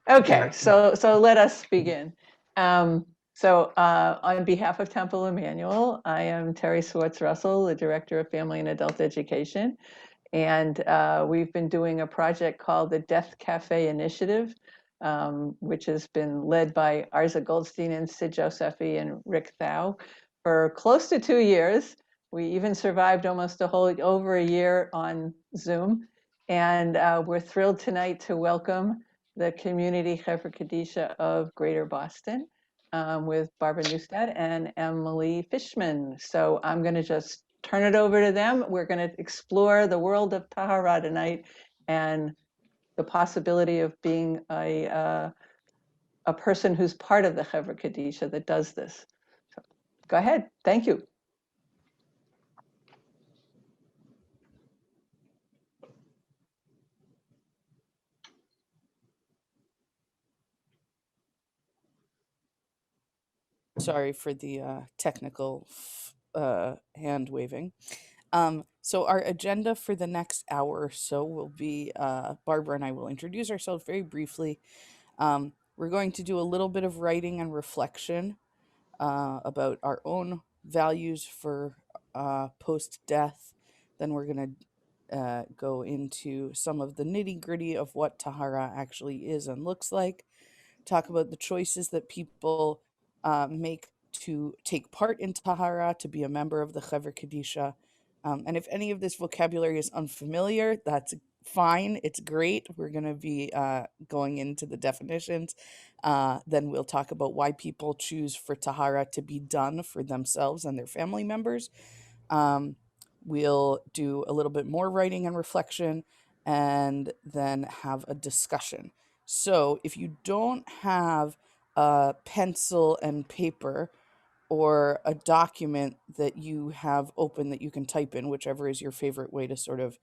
Okay, so let us begin. On behalf of Temple Emmanuel, I am Terry Swartz Russell, the Director of Family and Adult Education. And we've been doing a project called the Death Cafe Initiative, which has been led by Arza Goldstein and Sid Josephi and Rick Thau for close to 2 years. We even survived almost over a year on Zoom. And we're thrilled tonight to welcome the Community Chevra Kadisha of Greater Boston with Barbara Neustadt and Emily Fishman. So I'm going to just turn it over to them. We're going to explore the world of Tahara tonight and the possibility of being a person who's part of the Chevra Kadisha that does this. So go ahead. Thank you. Sorry for the technical hand waving. So our agenda for the next hour or so will be Barbara and I will introduce ourselves very briefly. We're going to do a little bit of writing and reflection about our own values for post-death. Then we're going to go into some of the nitty-gritty of what Tahara actually is and looks like, talk about the choices that people make to take part in Tahara, to be a member of the Chevra Kadisha. And if any of this vocabulary is unfamiliar, that's fine. It's great. We're going to be going into the definitions. Then we'll talk about why people choose for Tahara to be done for themselves and their family members. We'll do a little bit more writing and reflection and then have a discussion. So if you don't have a pencil and paper or a document that you have open that you can type in, whichever is your favorite way to sort of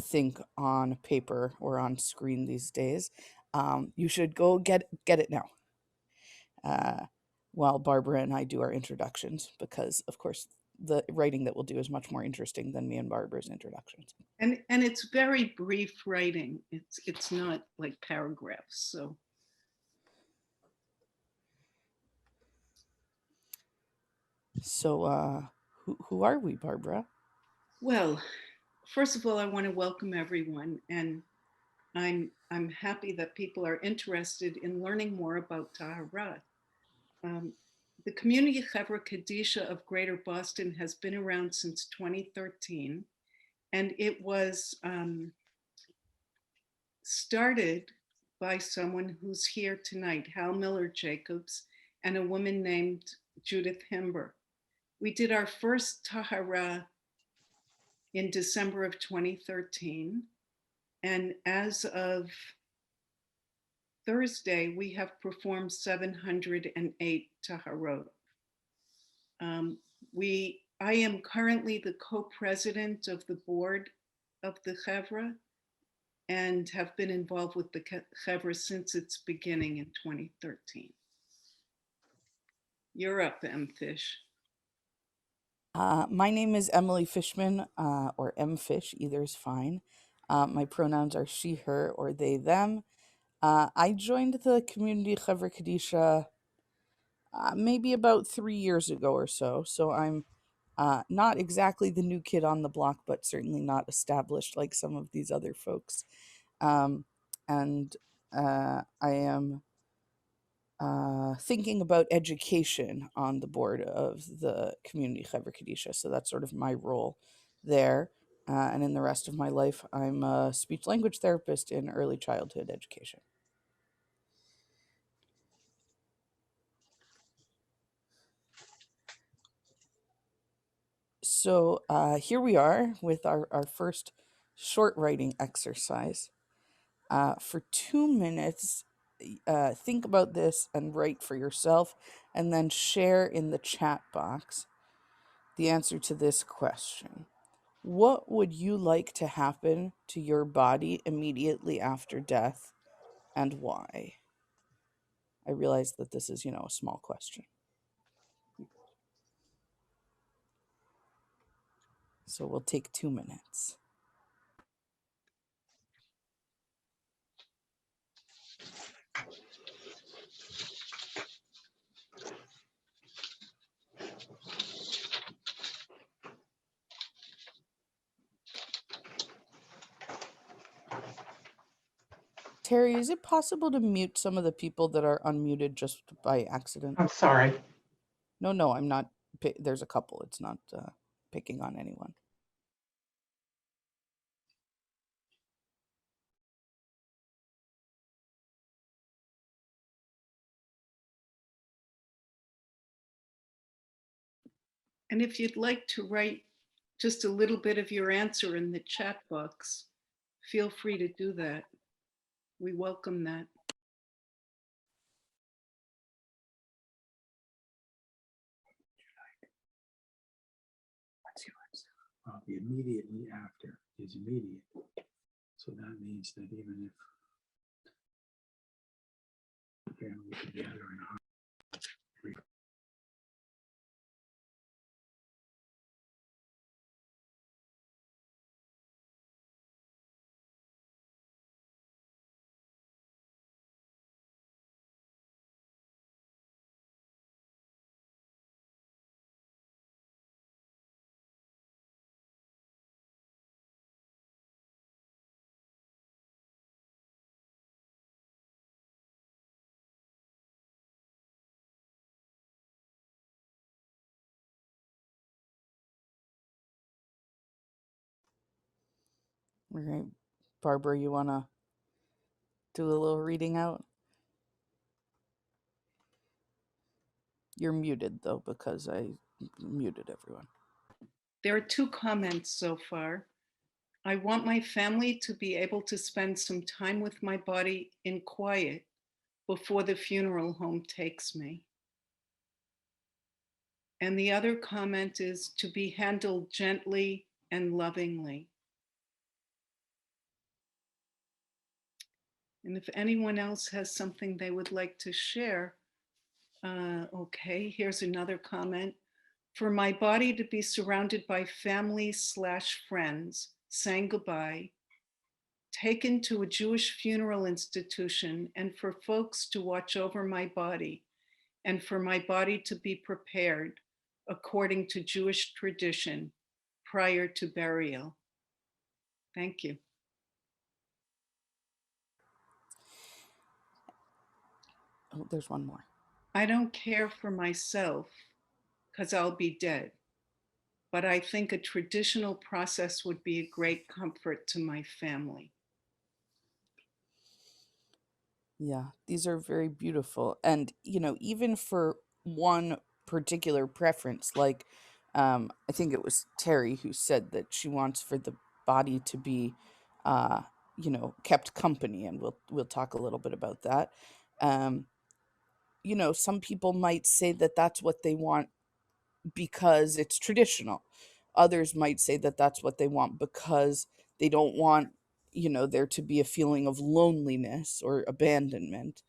think on paper or on screen these days, you should go get it now. While Barbara and I do our introductions, because of course the writing that we'll do is much more interesting than me and Barbara's introductions. And it's very brief writing. It's not like paragraphs. So who are we, Barbara? Well, first of all, I want to welcome everyone, and I'm happy that people are interested in learning more about Tahara. The Community Chevra Kadisha of Greater Boston has been around since 2013, and it was started by someone who's here tonight, Hal Miller Jacobs, and a woman named Judith Himber. We did our first Tahara in December of 2013. And as of Thursday, we have performed 708 Taharot. I am currently the co-president of the board of the Chevra and have been involved with the Chevra since its beginning in 2013. You're up, M. Fish. My name is Emily Fishman, or M Fish, either is fine. My pronouns are she, her, or they, them. I joined the Community Chevra Kadisha maybe about 3 years ago or so. So I'm not exactly the new kid on the block, but certainly not established like some of these other folks. And I am thinking about education on the board of the Community Chevra Kadisha. So that's sort of my role there. And in the rest of my life, I'm a speech language therapist in early childhood education. So here we are with our first short writing exercise. For 2 minutes, think about this and write for yourself, and then share in the chat box the answer to this question. What would you like to happen to your body immediately after death, and why? I realize that this is, a small question. So we'll take 2 minutes. Terry, is it possible to mute some of the people that are unmuted just by accident? I'm sorry. No, I'm not. There's a couple. It's not picking on anyone. And if you'd like to write just a little bit of your answer in the chat box, feel free to do that. We welcome that. The immediately after is immediate. So that means that even if the family together in a All right. Barbara, you want to do a little reading out? You're muted, though, because I muted everyone. There are 2 comments so far. I want my family to be able to spend some time with my body in quiet before the funeral home takes me. And the other comment is to be handled gently and lovingly. And if anyone else has something they would like to share, okay, here's another comment. For my body to be surrounded by family/friends, saying goodbye, taken to a Jewish funeral institution, and for folks to watch over my body, and for my body to be prepared according to Jewish tradition prior to burial. Thank you. Oh, there's one more. I don't care for myself because I'll be dead, but I think a traditional process would be a great comfort to my family. Yeah, these are very beautiful. And, even for one particular preference, like I think it was Terry who said that she wants for the body to be, kept company. And we'll talk a little bit about that. Um, some people might say that that's what they want because it's traditional. Others might say that that's what they want because they don't want, there to be a feeling of loneliness or abandonment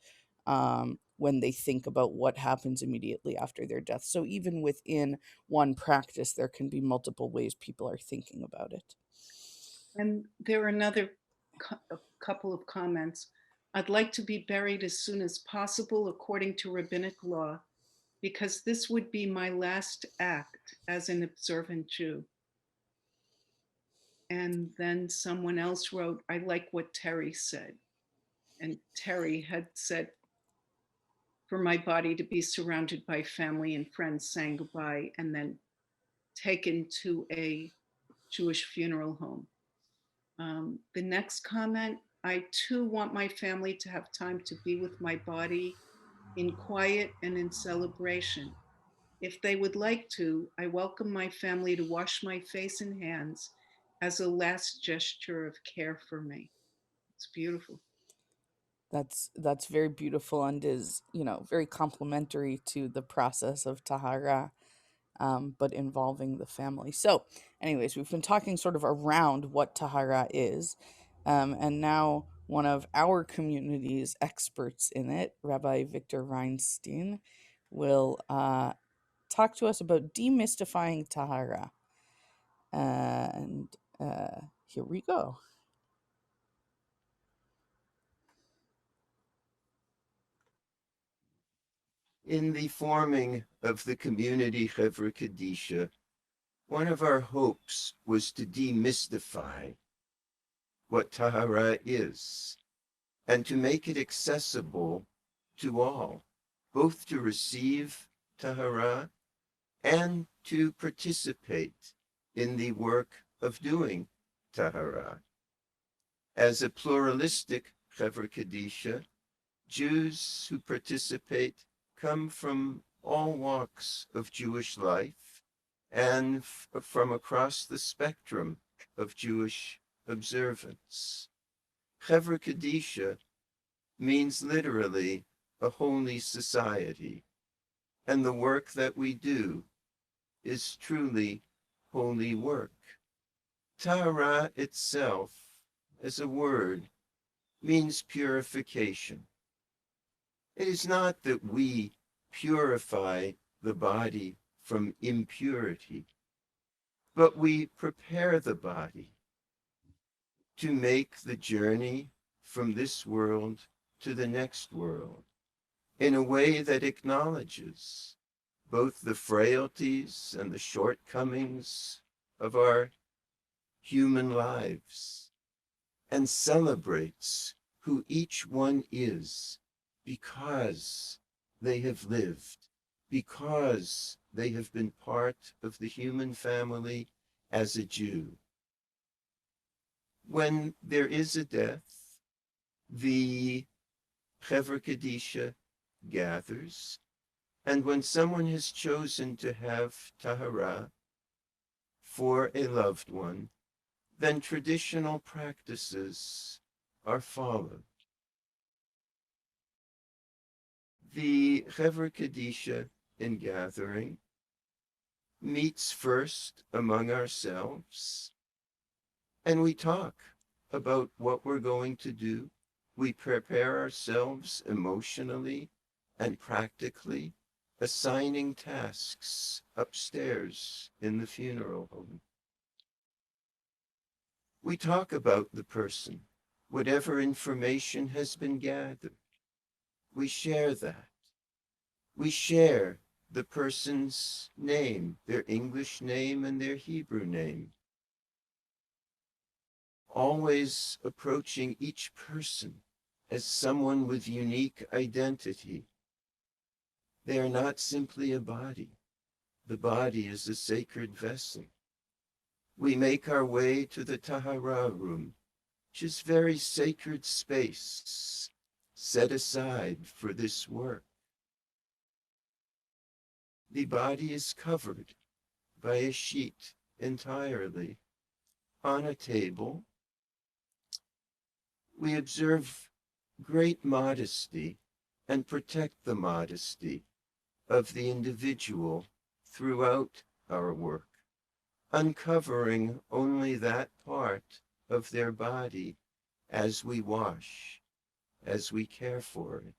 when they think about what happens immediately after their death. So even within one practice, there can be multiple ways people are thinking about it. And there are another a couple of comments. I'd like to be buried as soon as possible according to rabbinic law, because this would be my last act as an observant Jew. And then someone else wrote, I like what Terry said. And Terry had said, for my body to be surrounded by family and friends saying goodbye and then taken to a Jewish funeral home. The next comment, I too want my family to have time to be with my body in quiet and in celebration. If they would like to, I welcome my family to wash my face and hands as a last gesture of care for me. It's beautiful. That's very beautiful and is, very complementary to the process of Tahara, but involving the family. So, anyways, we've been talking sort of around what Tahara is, and now one of our community's experts in it, Rabbi Victor Reinstein, will talk to us about demystifying Tahara. And here we go. In the forming of the community Chevra Kadisha, one of our hopes was to demystify what Tahara is, and to make it accessible to all, both to receive Tahara and to participate in the work of doing Tahara. As a pluralistic Chevra Kadisha, Jews who participate come from all walks of Jewish life and from across the spectrum of Jewish observance. Chevra Kadisha means literally a holy society, and the work that we do is truly holy work. Tahara itself, as a word, means purification. It is not that we purify the body from impurity, but we prepare the body to make the journey from this world to the next world in a way that acknowledges both the frailties and the shortcomings of our human lives and celebrates who each one is because they have lived, because they have been part of the human family as a Jew. When there is a death, the Chevra Kadisha gathers, and when someone has chosen to have Tahara for a loved one, then traditional practices are followed. The Chevra Kadisha in gathering meets first among ourselves, and we talk about what we're going to do. We prepare ourselves emotionally and practically, assigning tasks upstairs in the funeral home. We talk about the person, whatever information has been gathered. We share that. We share the person's name, their English name and their Hebrew name. Always approaching each person as someone with unique identity. They are not simply a body. The body is a sacred vessel. We make our way to the Tahara Room, which is very sacred space set aside for this work. The body is covered by a sheet entirely. On a table, we observe great modesty and protect the modesty of the individual throughout our work, uncovering only that part of their body as we wash, as we care for it.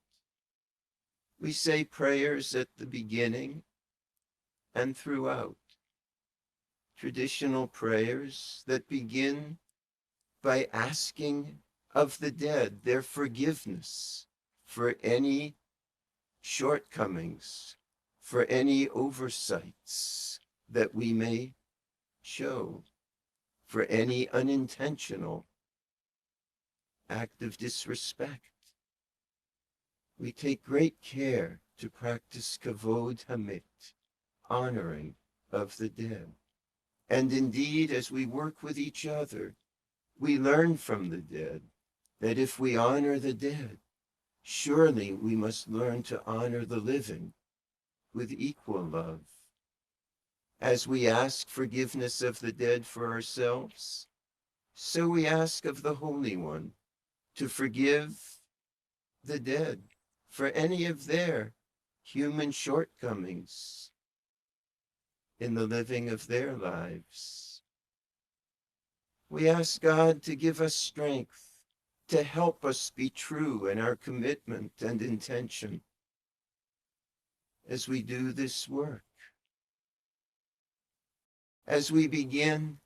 We say prayers at the beginning and throughout, traditional prayers that begin by asking of the dead their forgiveness for any shortcomings, for any oversights that we may show, for any unintentional act of disrespect. We take great care to practice kavod hamit, honoring of the dead. And indeed, as we work with each other, we learn from the dead that if we honor the dead, surely we must learn to honor the living with equal love. As we ask forgiveness of the dead for ourselves, so we ask of the Holy One to forgive the dead for any of their human shortcomings in the living of their lives. We ask God to give us strength, to help us be true in our commitment and intention as we do this work. As we begin,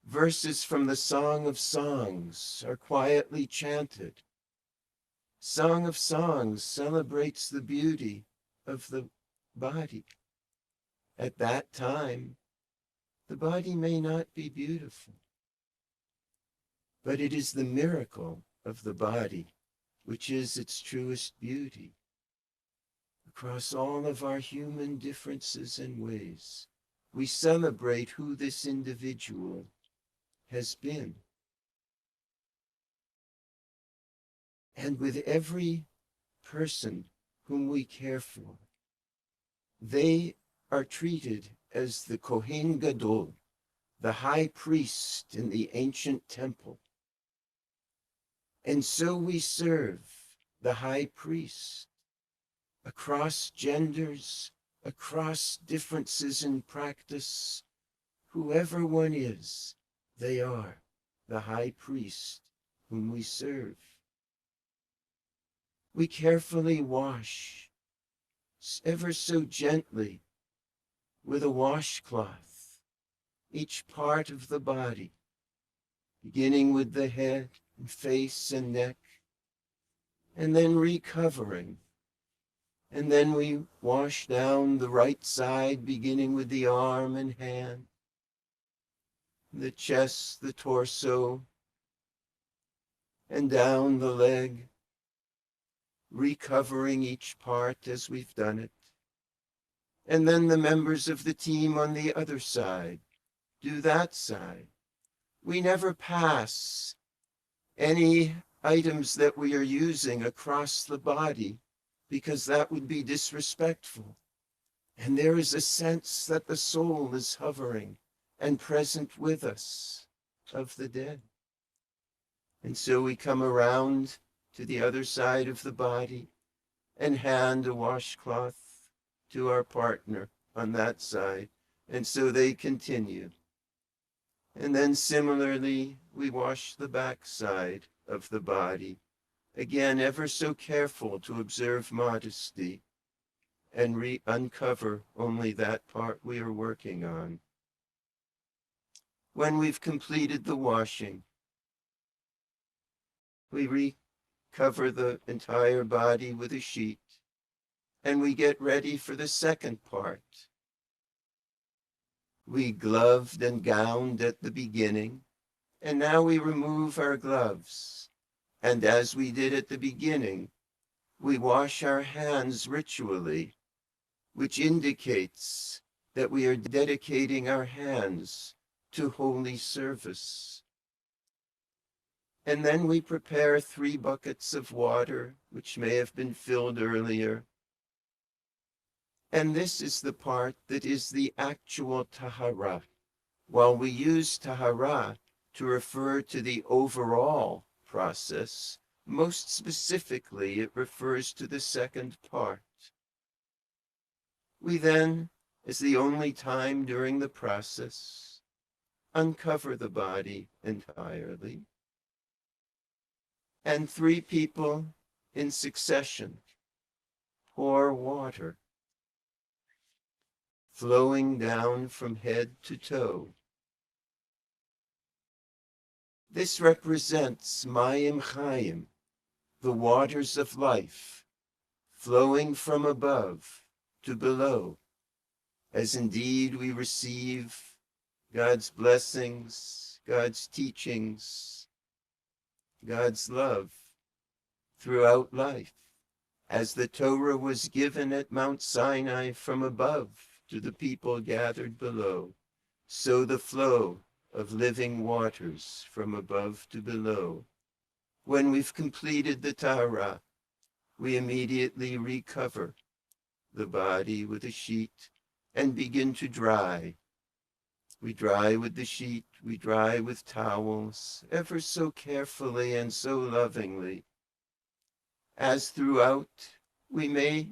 verses from the Song of Songs are quietly chanted. Song of Songs celebrates the beauty of the body. At that time, the body may not be beautiful, but it is the miracle of the body which is its truest beauty. Across all of our human differences and ways, we celebrate who this individual has been. And with every person whom we care for, they are treated as the Kohen Gadol, the high priest in the ancient temple. And so we serve the high priest across genders, across differences in practice. Whoever one is, they are the high priest whom we serve. We carefully wash, ever so gently, with a washcloth, each part of the body, beginning with the head and face and neck, and then recovering. And then we wash down the right side, beginning with the arm and hand, the chest, the torso, and down the leg, recovering each part as we've done it. And then the members of the team on the other side do that side. We never pass any items that we are using across the body because that would be disrespectful. And there is a sense that the soul is hovering and present with us of the dead. And so we come around to the other side of the body and hand a washcloth to our partner on that side. And so they continue. And then similarly, we wash the back side of the body, again, ever so careful to observe modesty and uncover only that part we are working on. When we've completed the washing, we recover the entire body with a sheet, and we get ready for the second part. We gloved and gowned at the beginning, and now we remove our gloves. And as we did at the beginning, we wash our hands ritually, which indicates that we are dedicating our hands to holy service. And then we prepare 3 buckets of water, which may have been filled earlier. And this is the part that is the actual Tahara. While we use Tahara to refer to the overall process, most specifically it refers to the second part. We then, as the only time during the process, uncover the body entirely, and 3 people in succession pour water, flowing down from head to toe. This represents Mayim Chaim, the waters of life, flowing from above to below, as indeed we receive God's blessings, God's teachings, God's love throughout life, as the Torah was given at Mount Sinai from above to the people gathered below, so the flow of living waters from above to below. When we've completed the Tahara, we immediately recover the body with a sheet and begin to dry. We dry with the sheet, we dry with towels, ever so carefully and so lovingly. As throughout, we may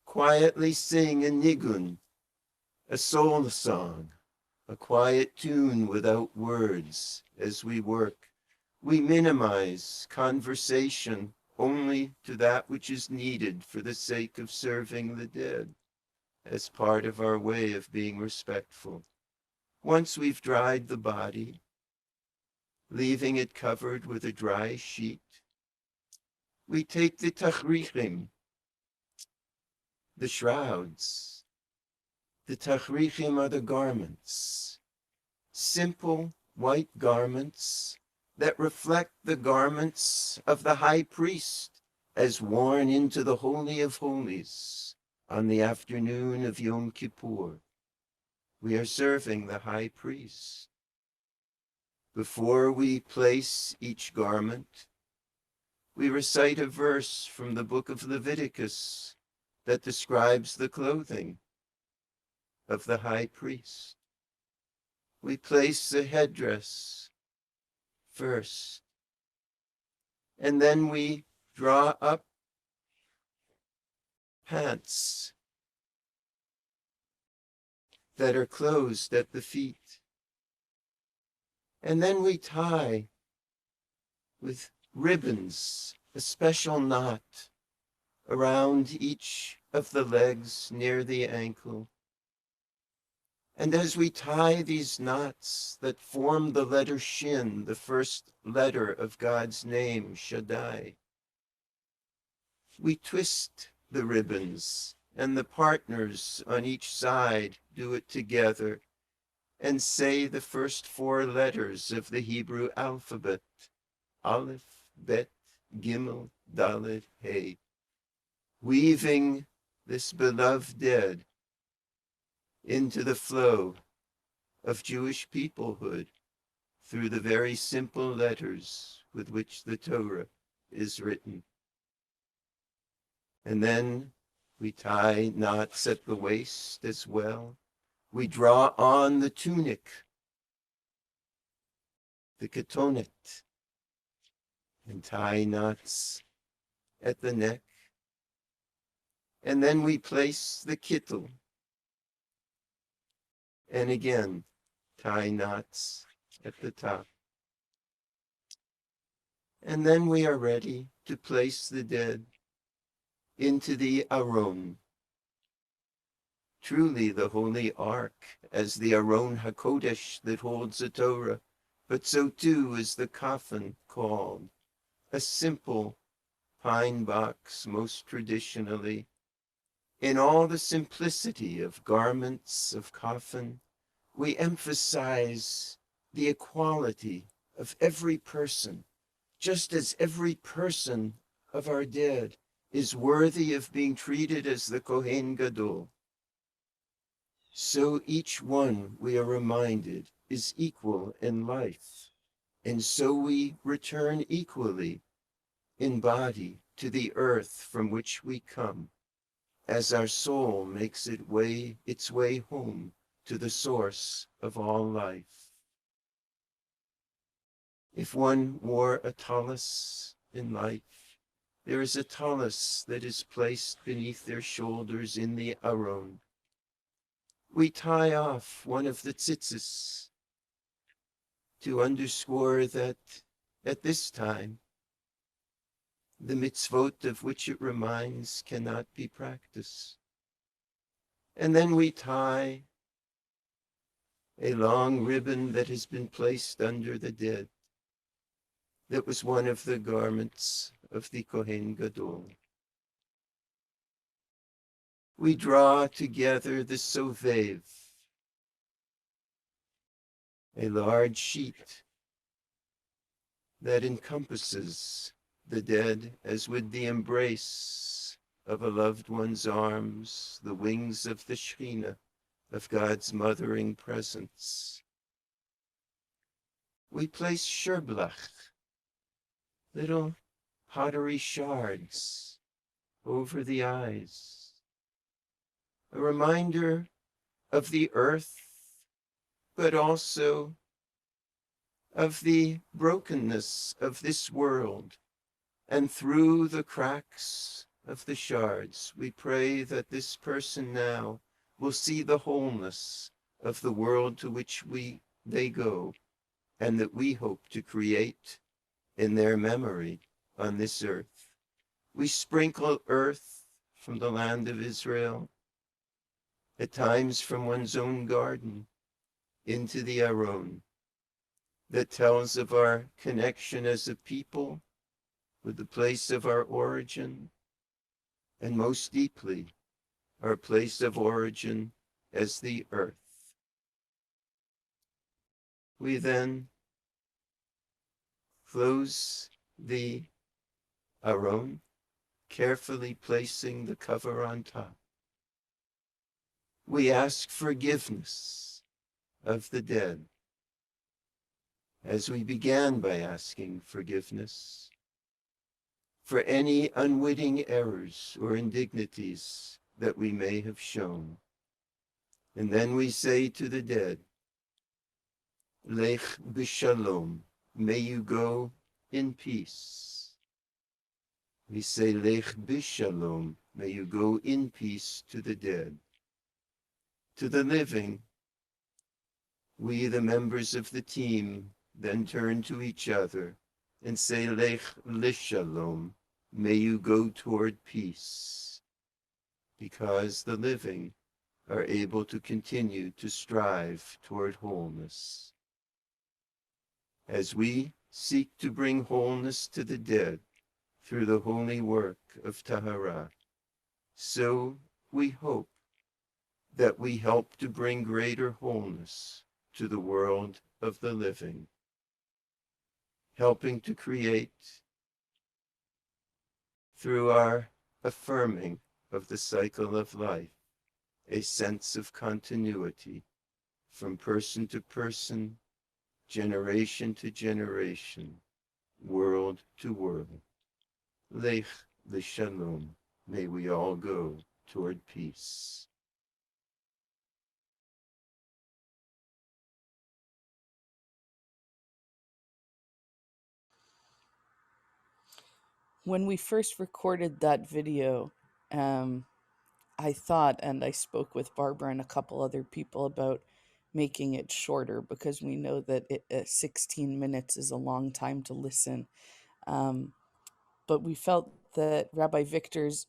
quietly sing a nigun, a soul song, a quiet tune without words as we work. We minimize conversation only to that which is needed for the sake of serving the dead, as part of our way of being respectful. Once we've dried the body, leaving it covered with a dry sheet, we take the tachrichim, the shrouds. The tachrichim are the garments, simple white garments that reflect the garments of the high priest as worn into the Holy of Holies on the afternoon of Yom Kippur. We are serving the high priest. Before we place each garment, we recite a verse from the book of Leviticus that describes the clothing of the high priest. We place the headdress first, and then we draw up pants that are closed at the feet. And then we tie with ribbons a special knot around each of the legs near the ankle. And as we tie these knots that form the letter Shin, the first letter of God's name, Shaddai, we twist the ribbons, and the partners on each side do it together and say the first 4 letters of the Hebrew alphabet, Aleph, Bet, Gimel, Dalet, Hey, weaving this beloved dead into the flow of Jewish peoplehood through the very simple letters with which the Torah is written. And then we tie knots at the waist as well. We draw on the tunic, the ketonet, and tie knots at the neck. And then we place the kittel, and again, tie knots at the top. And then we are ready to place the dead into the Aron, truly the holy ark, as the Aron HaKodesh that holds the Torah, but so too is the coffin called, a simple pine box most traditionally. In all the simplicity of garments of coffin, we emphasize the equality of every person, just as every person of our dead is worthy of being treated as the Kohen Gadol. So each one, we are reminded, is equal in life, and so we return equally in body to the earth from which we come, as our soul makes its way home to the source of all life. If one wore a tallis in life, there is a tallis that is placed beneath their shoulders in the Aron. We tie off one of the tzitzis to underscore that at this time, the mitzvot of which it reminds cannot be practiced. And then we tie a long ribbon that has been placed under the dead. That was one of the garments of the Kohen Gadol. We draw together the sovev, a large sheet that encompasses the dead as with the embrace of a loved one's arms, the wings of the Shekhinah, of God's mothering presence. We place sherblach, little pottery shards, over the eyes, a reminder of the earth, but also of the brokenness of this world. And through the cracks of the shards, we pray that this person now will see the wholeness of the world to which they go, and that we hope to create in their memory on this earth. We sprinkle earth from the land of Israel, at times from one's own garden, into the Aron, that tells of our connection as a people with the place of our origin, and most deeply, our place of origin as the earth. We then close the aron, carefully placing the cover on top. We ask forgiveness of the dead, as we began by asking forgiveness for any unwitting errors or indignities that we may have shown. And then we say to the dead, Lech b'shalom, may you go in peace. We say, Lech b'shalom, may you go in peace to the dead. To the living, we, the members of the team, then turn to each other and say, Lech l'shalom, may you go toward peace, because the living are able to continue to strive toward wholeness. As we seek to bring wholeness to the dead through the holy work of Tahara, so we hope that we help to bring greater wholeness to the world of the living, helping to create, through our affirming of the cycle of life, a sense of continuity from person to person, generation to generation, world to world. Lech l'shalom, may we all go toward peace. When we first recorded that video, I thought, and I spoke with Barbara and a couple other people about making it shorter, because we know that 16 minutes is a long time to listen. But we felt that Rabbi Victor's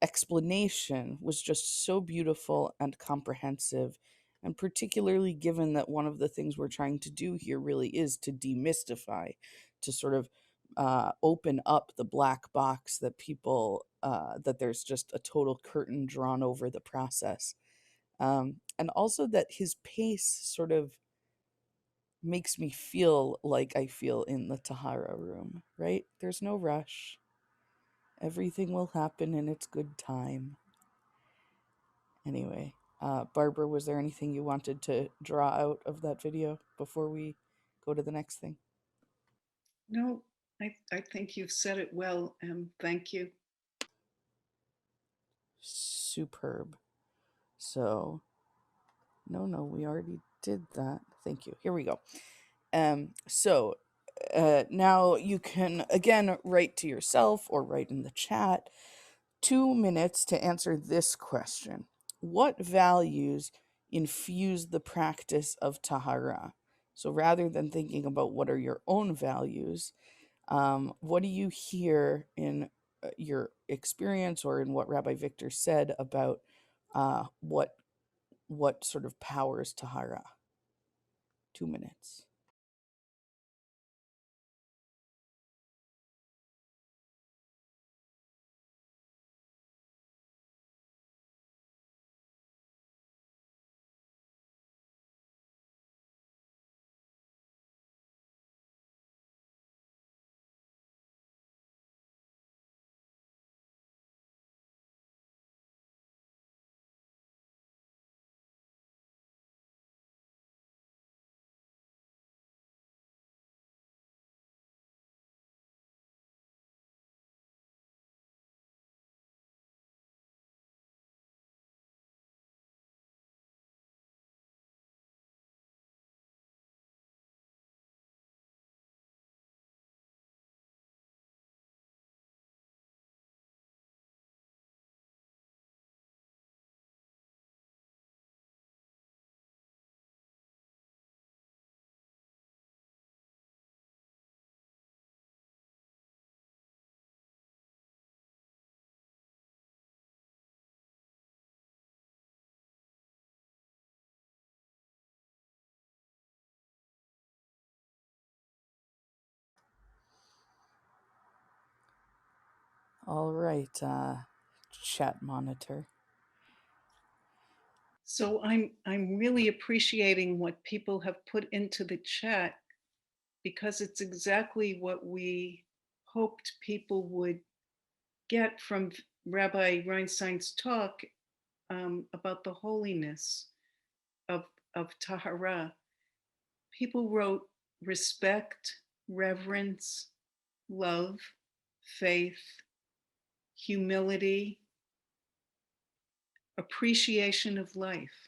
explanation was just so beautiful and comprehensive, and particularly given that one of the things we're trying to do here really is to demystify, to sort of open up the black box that people, that there's just a total curtain drawn over the process. And also that his pace sort of makes me feel like I feel in the Tahara room, right? There's no rush. Everything will happen in its good time. Anyway, Barbara, was there anything you wanted to draw out of that video before we go to the next thing? No, I think you've said it well, and thank you. Superb. So, no, we already did that. Thank you. Here we go. So now you can again write to yourself or write in the chat 2 minutes to answer this question. What values infuse the practice of Tahara? So rather than thinking about what are your own values, what do you hear in your experience or in what Rabbi Victor said about what sort of powers Tahara? 2 minutes. All right, chat monitor. So I'm really appreciating what people have put into the chat, because it's exactly what we hoped people would get from Rabbi Reinstein's talk about the holiness of Tahara. People wrote respect, reverence, love, faith, humility, appreciation of life,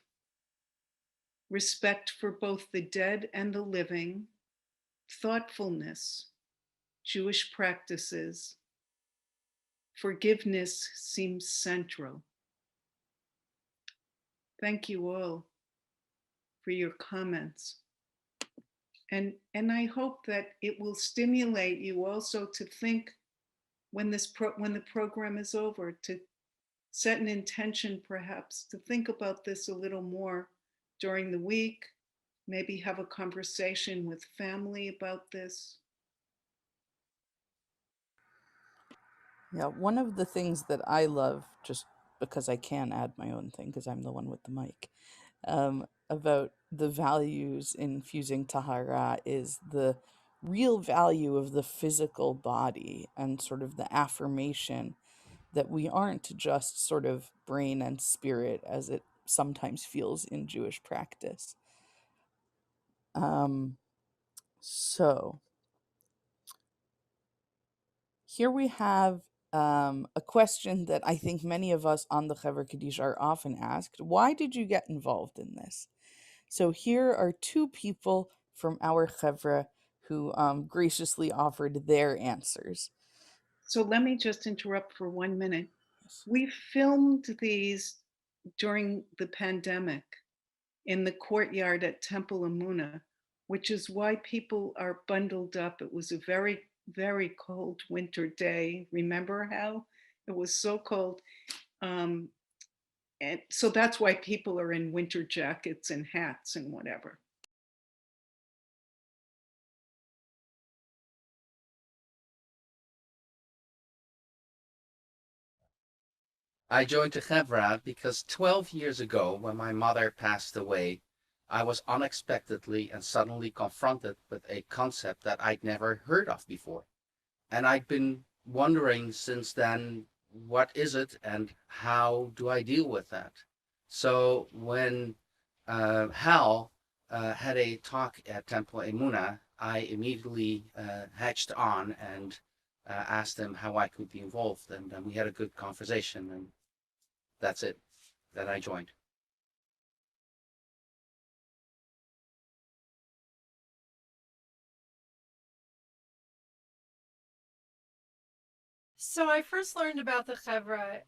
respect for both the dead and the living, thoughtfulness, Jewish practices, forgiveness seems central. Thank you all for your comments. And I hope that it will stimulate you also to think when the program is over, to set an intention perhaps to think about this a little more during the week, maybe have a conversation with family about this. Yeah, one of the things that I love, just because I can add my own thing, because I'm the one with the mic, about the values in infusing Tahara is the real value of the physical body and sort of the affirmation that we aren't just sort of brain and spirit as it sometimes feels in Jewish practice. So here we have a question that I think many of us on the Chevra Kaddish are often asked. Why did you get involved in this? So here are two people from our Chevra who graciously offered their answers. So let me just interrupt for 1 minute. Yes. We filmed these during the pandemic in the courtyard at Temple Amuna, which is why people are bundled up. It was a very, very cold winter day. Remember how it was so cold? And so that's why people are in winter jackets and hats and whatever. I joined the Chevra because 12 years ago, when my mother passed away, I was unexpectedly and suddenly confronted with a concept that I'd never heard of before. And I'd been wondering since then, what is it and how do I deal with that? So when Hal had a talk at Temple Emuna, I immediately hatched on and asked him how I could be involved. And we had a good conversation, and that's it, that I joined. So I first learned about the Chevra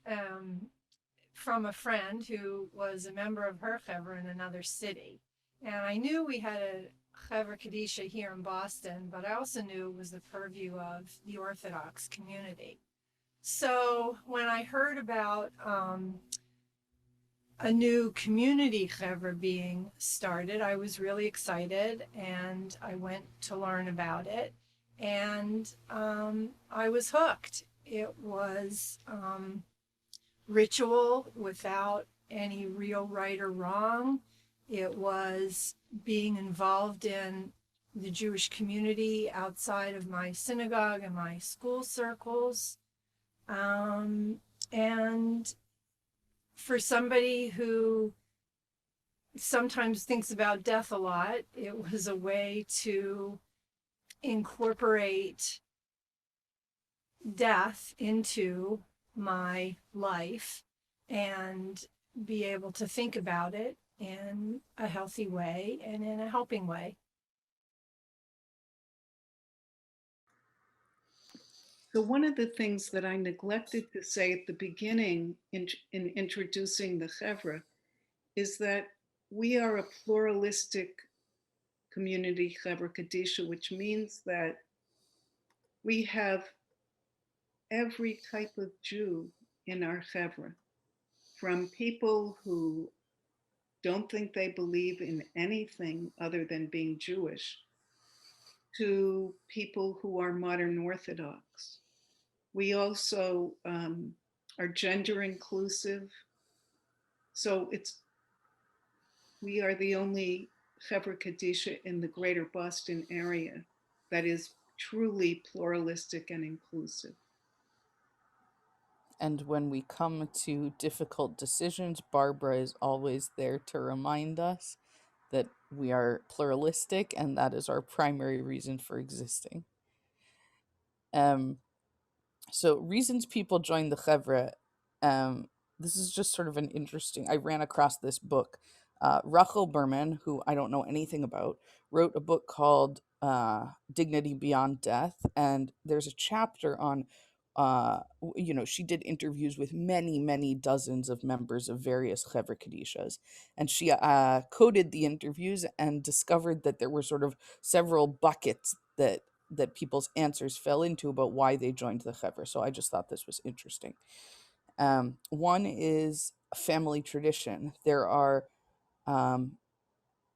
from a friend who was a member of her Chevra in another city. And I knew we had a Chevra Kadisha here in Boston, but I also knew it was the purview of the Orthodox community. So when I heard about a new community Chevra being started, I was really excited and I went to learn about it. And I was hooked. It was ritual without any real right or wrong. It was being involved in the Jewish community outside of my synagogue and my school circles. And for somebody who sometimes thinks about death a lot, it was a way to incorporate death into my life and be able to think about it in a healthy way and in a helping way. So one of the things that I neglected to say at the beginning in introducing the Chevra is that we are a pluralistic community, Chevra Kadisha, which means that we have every type of Jew in our Chevra, from people who don't think they believe in anything other than being Jewish, to people who are modern Orthodox. We also are gender inclusive. So we are the only Chevra Kadisha in the greater Boston area that is truly pluralistic and inclusive. And when we come to difficult decisions, Barbara is always there to remind us that we are pluralistic and that is our primary reason for existing. So reasons people join the chevra. This is just sort of an interesting. I ran across this book. Rachel Berman, who I don't know anything about, wrote a book called "Dignity Beyond Death," and there's a chapter on. She did interviews with many, many dozens of members of various chevra kadishas, and she coded the interviews and discovered that there were sort of several buckets that people's answers fell into about why they joined the chevra. So I just thought this was interesting. One is family tradition. There are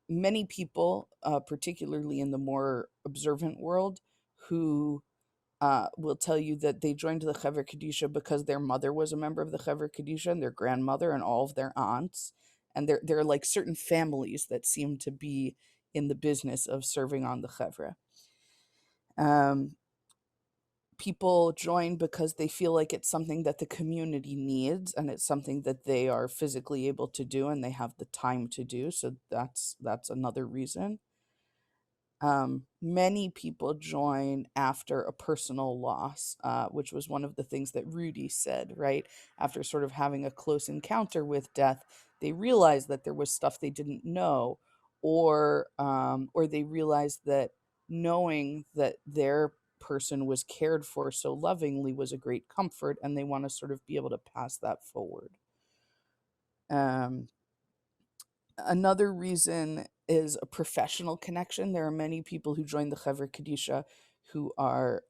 many people, particularly in the more observant world, who will tell you that they joined the Chevra Kadisha because their mother was a member of the Chevra Kadisha and their grandmother and all of their aunts. And there are like certain families that seem to be in the business of serving on the Chevra. People join because they feel like it's something that the community needs and it's something that they are physically able to do and they have the time to do. So that's another reason. Many people join after a personal loss, which was one of the things that Rudy said, right? After sort of having a close encounter with death, they realized that there was stuff they didn't know, or they realized that knowing that their person was cared for so lovingly was a great comfort, and they want to sort of be able to pass that forward. Another reason is a professional connection. There are many people who join the Chevra Kadisha who are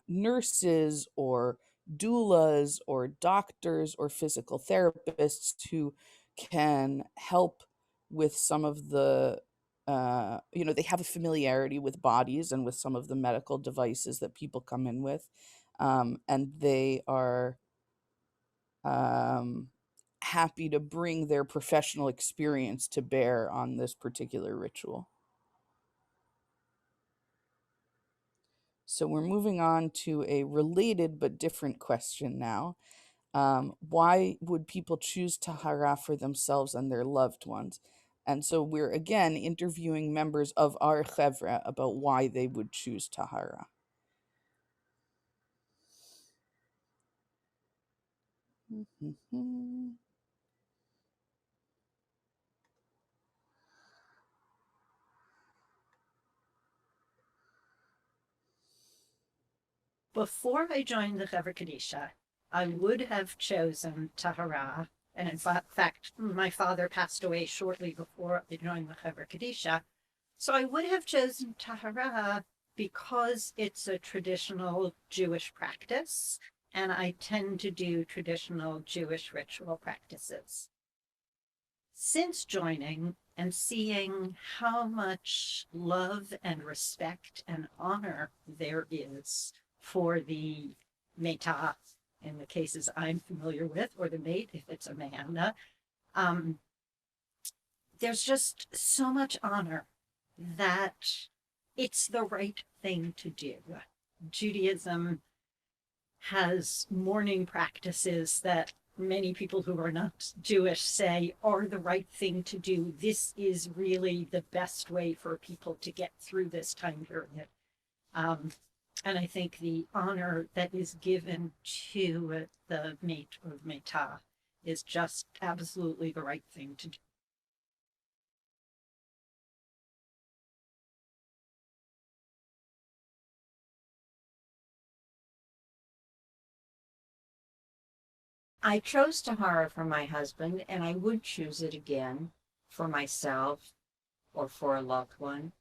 nurses or doulas or doctors or physical therapists who can help with some of the, they have a familiarity with bodies and with some of the medical devices that people come in with. And they are happy to bring their professional experience to bear on this particular ritual. So we're moving on to a related but different question now. Why would people choose Tahara for themselves and their loved ones? And so we're again interviewing members of our chevra about why they would choose Tahara. Before I joined the Chevra Kadisha, I would have chosen Tahara. And in fact, my father passed away shortly before I joined the Chevra Kadisha. So I would have chosen Tahara because it's a traditional Jewish practice, and I tend to do traditional Jewish ritual practices. Since joining and seeing how much love and respect and honor there is for the Meta, in the cases I'm familiar with, or the mate if it's a man, there's just so much honor that it's the right thing to do. Judaism has mourning practices that many people who are not Jewish say are the right thing to do. This is really the best way for people to get through this time period. And I think the honor that is given to the mate or meta is just absolutely the right thing to do. I chose Tahara for my husband, and I would choose it again for myself or for a loved one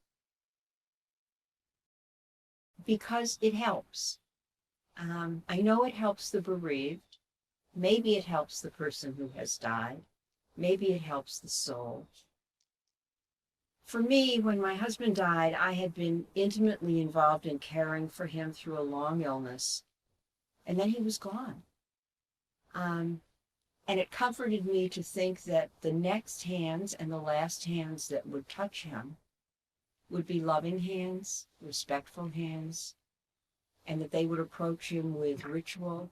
because it helps. I know it helps the bereaved. Maybe it helps the person who has died. Maybe it helps the soul. For me, when my husband died, I had been intimately involved in caring for him through a long illness, and then he was gone. And it comforted me to think that the next hands and the last hands that would touch him would be loving hands, respectful hands, and that they would approach him with ritual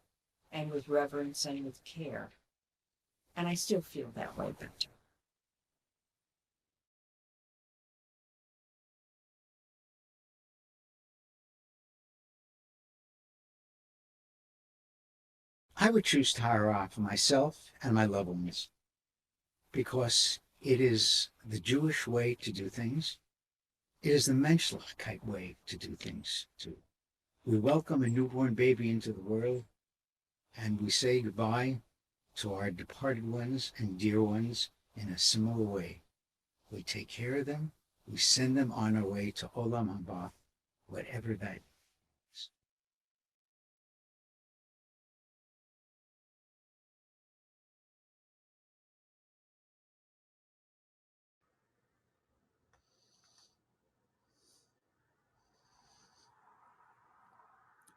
and with reverence and with care. And I still feel that way, Victor. I would choose Tahara for myself and my loved ones because it is the Jewish way to do things. It is the Menschlichkeit way to do things too. We welcome a newborn baby into the world and we say goodbye to our departed ones and dear ones in a similar way. We take care of them. We send them on our way to Olam Haba, whatever that is.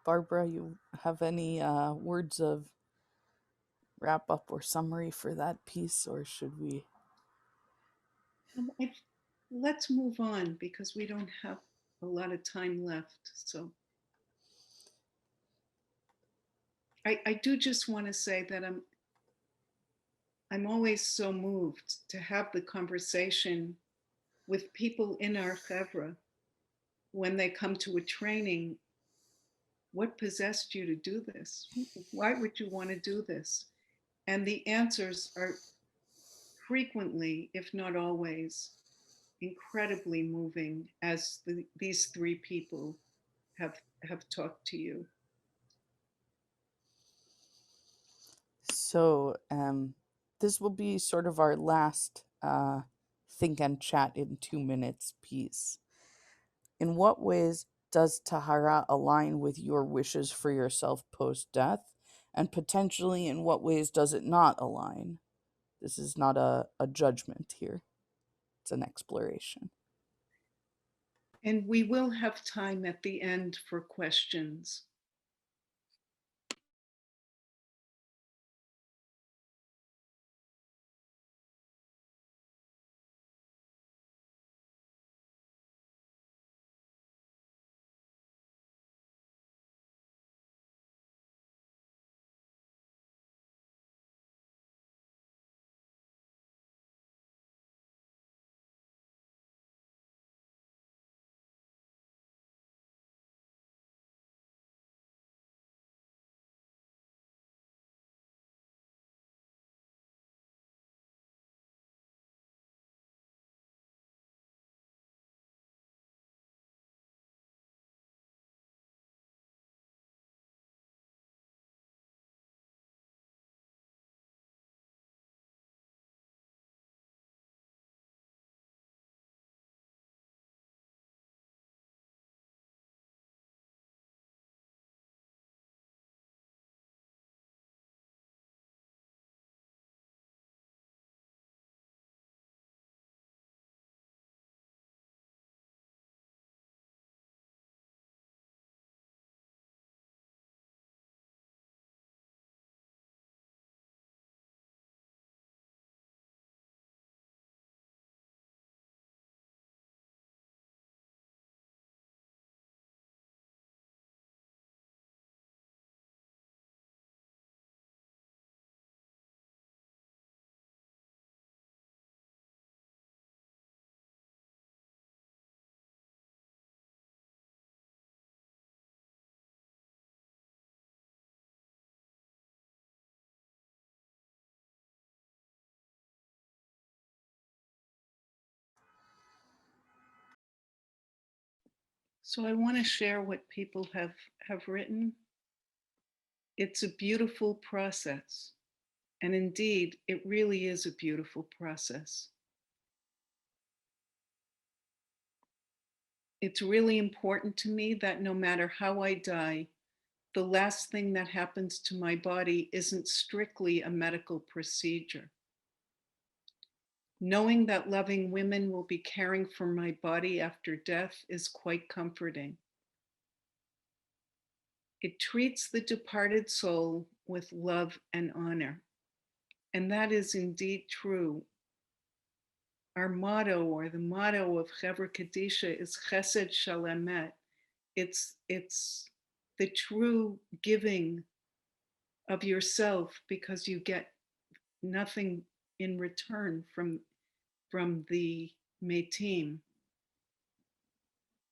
Barbara, you have any words of wrap up or summary for that piece, or should we? Let's move on because we don't have a lot of time left. So I do just want to say that I'm always so moved to have the conversation with people in our chevra when they come to a training. What possessed you to do this? Why would you want to do this? And the answers are frequently, if not always, incredibly moving, as these three people have talked to you. So, this will be sort of our last think and chat in 2 minutes piece. In what ways does Tahara align with your wishes for yourself post death? And potentially, in what ways does it not align? This is not a judgment here, it's an exploration. And we will have time at the end for questions. So I want to share what people have written. It's a beautiful process. And indeed, it really is a beautiful process. It's really important to me that no matter how I die, the last thing that happens to my body isn't strictly a medical procedure. Knowing that loving women will be caring for my body after death is quite comforting. It treats the departed soul with love and honor. And that is indeed true. our motto, or the motto of Chevra Kadisha, is Chesed Shalamet. It's the true giving of yourself, because you get nothing in return from the Metim.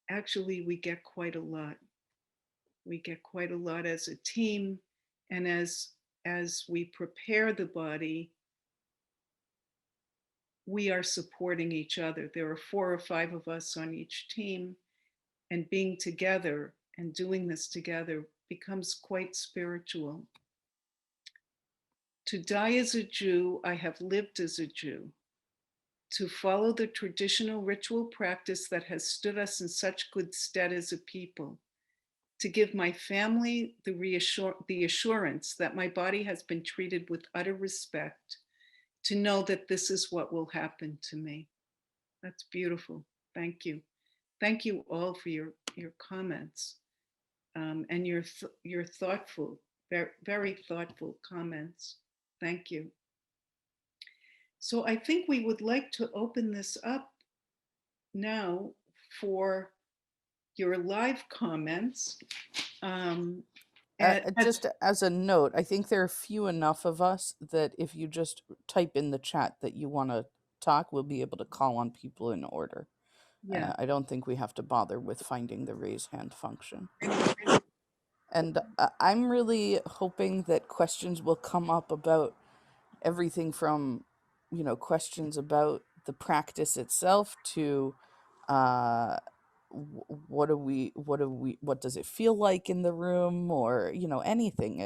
Actually, we get quite a lot. We get quite a lot as a team, and as we prepare the body, we are supporting each other. There are 4 or 5 of us on each team, and being together and doing this together becomes quite spiritual. To die as a Jew, I have lived as a Jew. To follow the traditional ritual practice that has stood us in such good stead as a people. To give my family the assurance that my body has been treated with utter respect. To know that this is what will happen to me. That's beautiful. Thank you. Thank you all for your comments, and your thoughtful, very, very thoughtful comments. Thank you. So I think we would like to open this up now for your live comments. Just as a note, I think there are few enough of us that if you just type in the chat that you want to talk, we'll be able to call on people in order. Yeah. I don't think we have to bother with finding the raise hand function. And I'm really hoping that questions will come up about everything from, questions about the practice itself to what does it feel like in the room, or anything.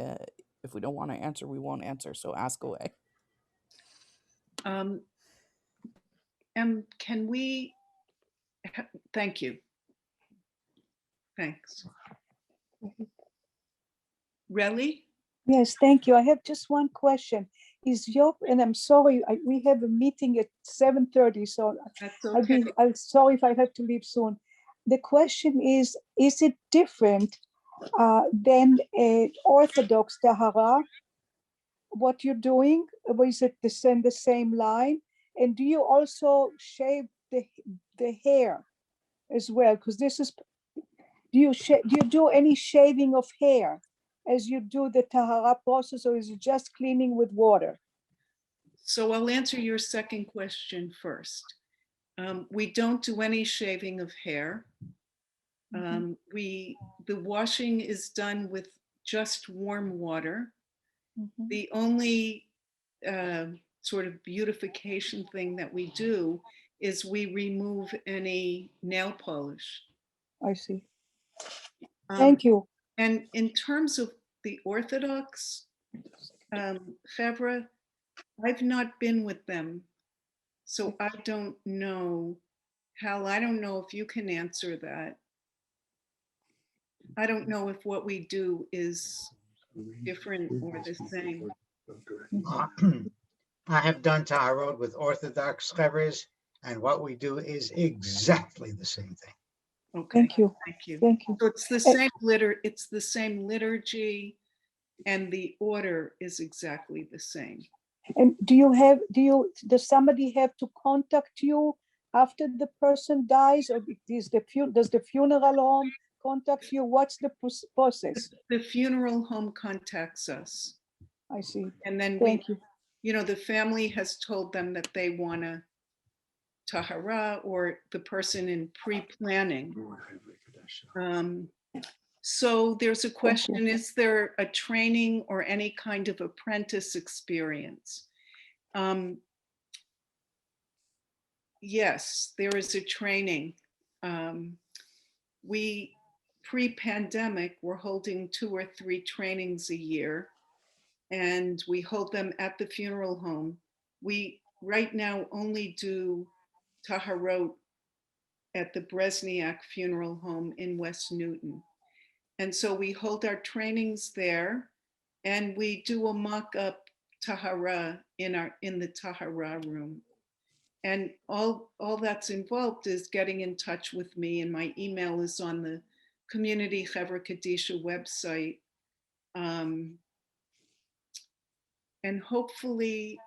If we don't want to answer, we won't answer, so ask away. And can we thank you. Thanks. Relly? Yes, thank you. I have just one question. And I'm sorry, we have a meeting at 7:30, so that's okay. I'm sorry if I have to leave soon. The question is it different than Orthodox Tahara? What you're doing, or is it the same line? And do you also shave the hair as well? Because this is, do you do any shaving of hair as you do the Tahara process, or is it just cleaning with water? So I'll answer your second question first. We don't do any shaving of hair. The washing is done with just warm water. The only sort of beautification thing that we do is we remove any nail polish. I see. Thank you. And in terms of the Orthodox Chevra, I've not been with them, so I don't know. Hal, I don't know if you can answer that. I don't know if what we do is different or the same. I have done Tahara with Orthodox Chevras, and what we do is exactly the same thing. Okay. Thank you. Thank you. Thank you. So it's the same liturgy, and the order is exactly the same. And does somebody have to contact you after the person dies, or does the funeral home contact you? What's the process? The funeral home contacts us. I see. And then Thank you. The family has told them that they want to Tahara, or the person in pre-planning. So there's a question, is there a training or any kind of apprentice experience? Yes, there is a training. We, pre-pandemic, we're holding 2 or 3 trainings a year, and we hold them at the funeral home. We right now only do Taharot at the Bresniak Funeral Home in West Newton. And so we hold our trainings there, and we do a mock-up Tahara in the Tahara Room. And all that's involved is getting in touch with me, and my email is on the Community Chevra Kadisha website. And hopefully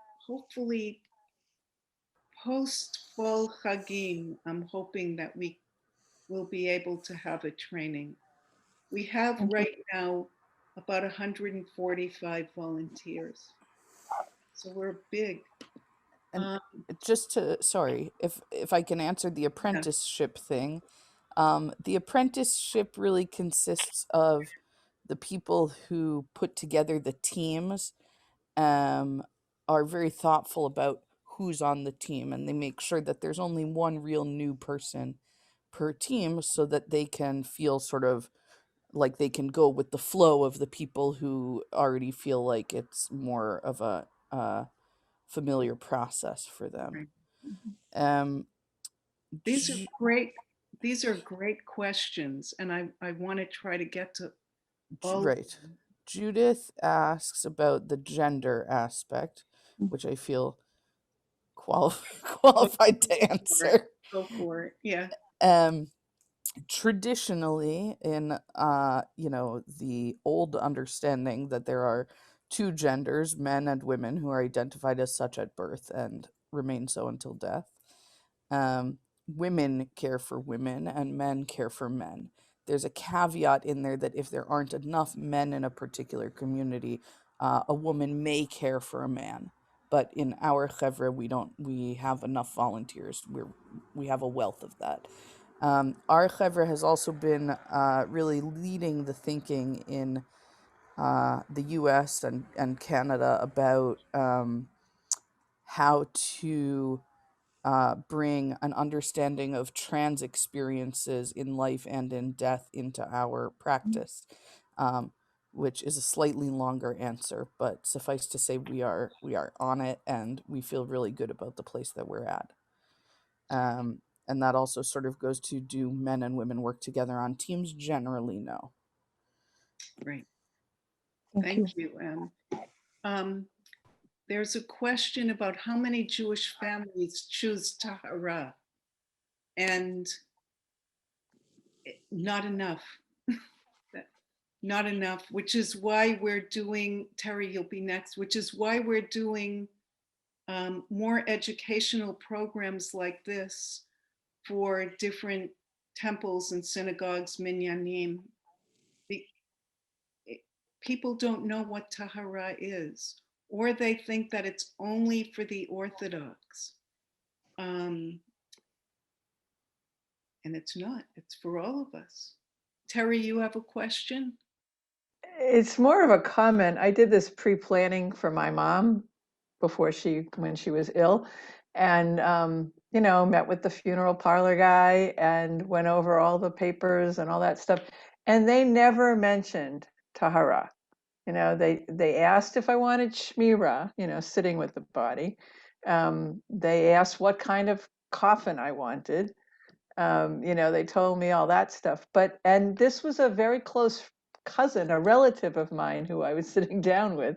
post fall Chagim, I'm hoping that we will be able to have a training. We have Thank you. right now about 145 volunteers. So we're big. And Um, just to, sorry, if I can answer the apprenticeship thing, the apprenticeship really consists of the people who put together the teams, um, are very thoughtful about who's on the team, and they make sure that there's only one real new person per team so that they can feel sort of like they can go with the flow of the people who already feel like it's more of a familiar process for them. right. Mhm. Um, These are Ju- great. These are great questions, and I want to try to get to all of right. them. Judith asks about the gender aspect, which I feel Go qualified to for it. answer. Go for it. Yeah. Um, Traditionally, in the old understanding that there are two genders, men and women, who are identified as such at birth and remain so until death. um, Women care for women and men care for men. There's a caveat in there that if there aren't enough men in a particular community, a woman may care for a man. But in our chevra, we have enough volunteers. We have a wealth of that. Our chevra has also been really leading the thinking in the US and Canada about how to bring an understanding of trans experiences in life and in death into our practice, um, which is a slightly longer answer, but suffice to say we are on it and we feel really good about the place that we're at. And that also sort of goes to, do men and women work together on teams? Generally, no. Right. Thank you. Thank you. There's a question about how many Jewish families choose Tahara, and not enough. Not enough, which is why we're doing, Terry, you'll be next, which is why we're doing more educational programs like this for different temples and synagogues, minyanim. The, People don't know what Tahara is, or they think that it's only for the Orthodox. And it's not, it's for all of us. Terry, you have a question? It's more of a comment. I did this pre-planning for my mom when she was ill, and met with the funeral parlor guy and went over all the papers and all that stuff, and they never mentioned Tahara. They asked if I wanted shmira, sitting with the body. They asked what kind of coffin I wanted. They told me all that stuff. And this was a very close cousin, a relative of mine who I was sitting down with,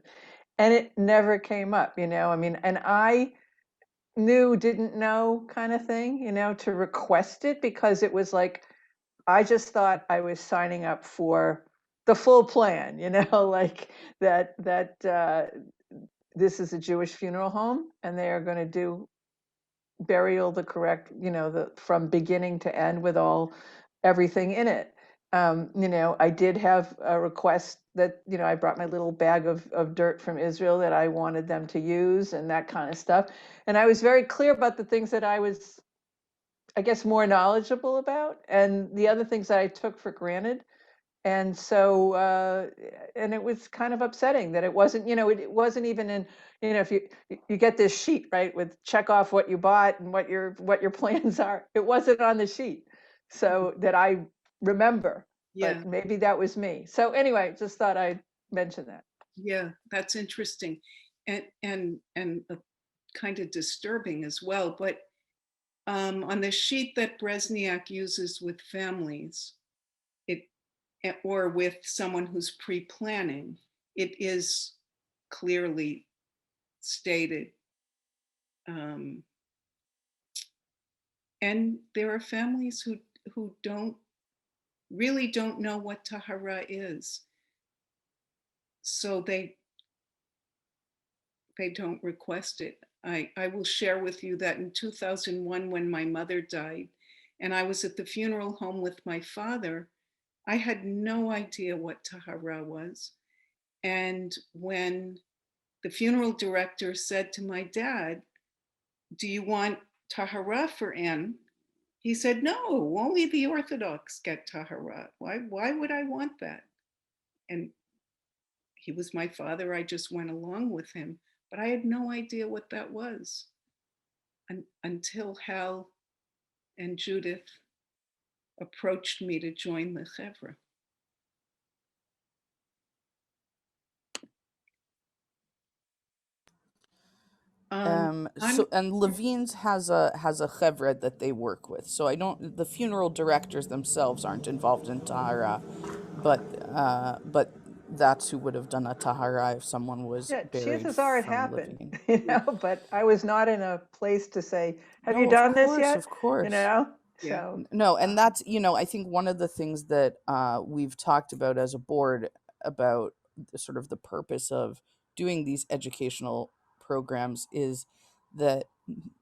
and it never came up, I mean, and I didn't know kind of thing, to request it, because it was like, I just thought I was signing up for the full plan, like that this is a Jewish funeral home and they are going to do burial the correct, the from beginning to end with everything in it. I did have a request that, I brought my little bag of dirt from Israel that I wanted them to use and that kind of stuff. And I was very clear about the things that I was, I guess, more knowledgeable about, and the other things that I took for granted. And so, and it was kind of upsetting that it wasn't, it wasn't even in, if you get this sheet, right, with check off what you bought and what your plans are, it wasn't on the sheet, so that I remember. Yeah. But maybe that was me. So anyway, just thought I'd mention that. Yeah, that's interesting, and kind of disturbing as well. But on the sheet that Bresniak uses with families, or with someone who's pre-planning, it is clearly stated. And there are families who really don't know what Tahara is, so they don't request it. I will share with you that in 2001, when my mother died, and I was at the funeral home with my father, I had no idea what Tahara was. And when the funeral director said to my dad, "Do you want Tahara for Anne?" He said, "No, only the Orthodox get Tahara. Why would I want that?" And he was my father. I just went along with him, but I had no idea what that was until Hal and Judith approached me to join the Chevra. So and Levine's has a chevra that they work with. So I don't. The funeral directors themselves aren't involved in Tahara, but that's who would have done a Tahara if someone was Yeah, buried chances are it from happened, Levine. but I was not in a place to say, have you No, of done this course, yet? of course. Yeah. So No, and that's, I think one of the things that we've talked about as a board about sort of the purpose of doing these educational programs is that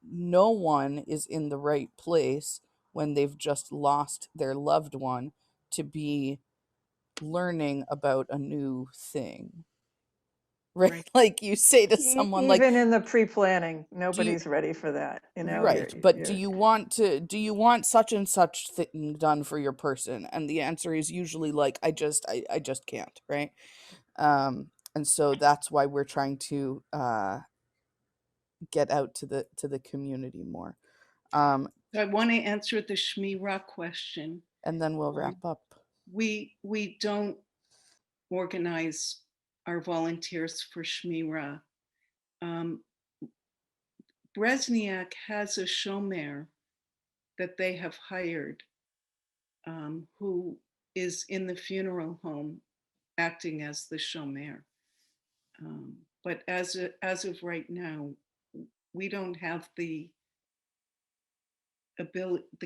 no one is in the right place when they've just lost their loved one to be learning about a new thing. Right? Like you say to someone like, even in the pre-planning, do you, nobody's ready for that. right, but do you want such and such thing done for your person? And the answer is usually like, I just can't, right? And so that's why we're trying to get out to the community more. I want to answer the Shmira question, and then we'll wrap up. We don't organize our volunteers for Shmira. Bresniak has a shomer that they have hired, who is in the funeral home acting as the shomer. But as of right now, we don't have the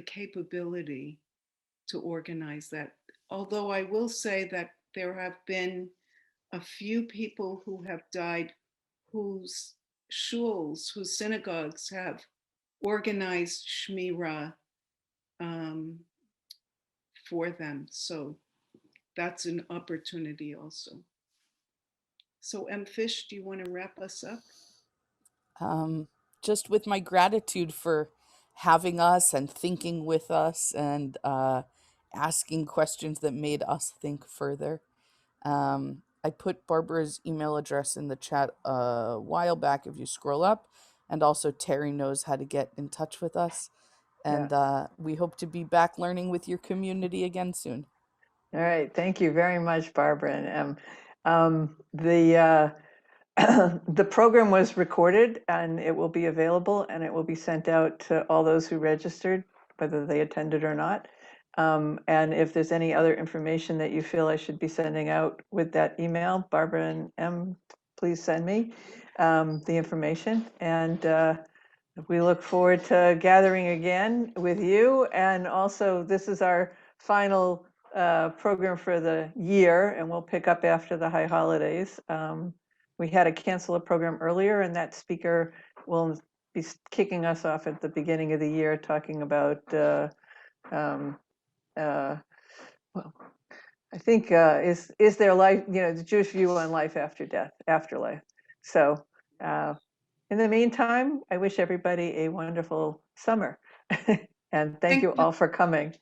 capability to organize that. Although I will say that there have been a few people who have died whose shuls, whose synagogues have organized Shmira for them. So that's an opportunity also. So Fish, do you want to wrap us up? Just with my gratitude for having us and thinking with us and asking questions that made us think further. I put Barbara's email address in the chat a while back if you scroll up, and also Terry knows how to get in touch with us. And we hope to be back learning with your community again soon. All right, thank you very much, Barbara. And the program was recorded and it will be available and it will be sent out to all those who registered, whether they attended or not. And if there's any other information that you feel I should be sending out with that email, Barbara and Em, please send me the information. And we look forward to gathering again with you. And also, this is our final program for the year, and we'll pick up after the high holidays. We had to cancel a program earlier, and that speaker will be kicking us off at the beginning of the year, talking about, well, I think, is there life, the Jewish view on life after death, afterlife. So in the meantime, I wish everybody a wonderful summer. And thank you all for coming.